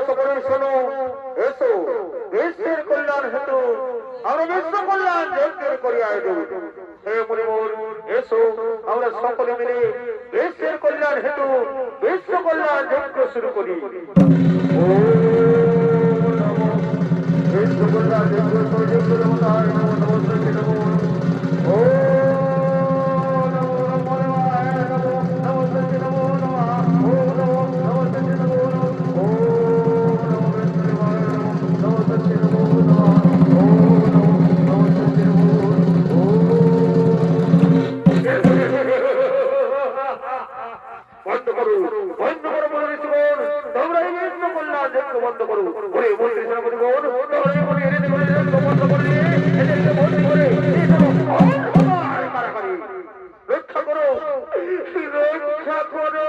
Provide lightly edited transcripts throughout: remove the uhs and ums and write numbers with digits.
সকলে শোনো, এসো বিশ্বের কল্যাণ হেতু আমরা বিশ্ব কল্যাণ যজ্ঞের করিয়া দেব। হে মুনিবর, এসো আমরা সকলে মিলে বিশ্বের কল্যাণ হেতু বিশ্ব কল্যাণ যজ্ঞ শুরু করি। বিশ্ব কল্যাণ যজ্ঞ যজ্ঞ দেবতায় নমো নমস্তে নমো। ও বন্ধ করো বলে জীবন, তোমরা এই বিশ্ব কল্যাণ যজ্ঞ বন্ধ করো। ওরে মন্ত্রী সেনাপতি বোন, তোমরা এই মনে এনে দেবে যজ্ঞ বন্ধ করে এদেরকে বন্দি করে রক্ষা করো, রক্ষা করো।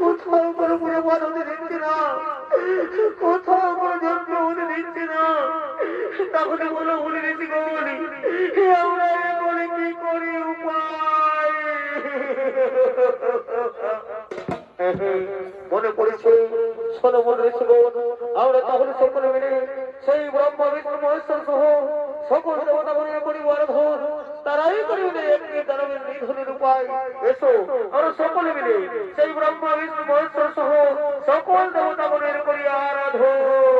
কোথাও কোনো পুরো বদলে দিচ্ছে না, কোথাও কোনো যজ্ঞ হতে দিচ্ছে না। তাহলে বলো বলে দিচ্ছি গৌরী, আমরা বলে কি করি উপায়? মনে পড়েছে, শোনো মনে রেখে বোন, আমরা তাহলে সকলে মিলে সেই ব্রহ্মা বিষ্ণু মহেশ্বর সহ সকল দেবতাগণের পরিবার ধন তারাই করিবে একটি দানবের নিধনের উপায়। এসো আমরা সকলে মিলে সেই ব্রহ্মা বিষ্ণু মহেশ্বর সহ সকল দেবতাগণের করি আরাধন।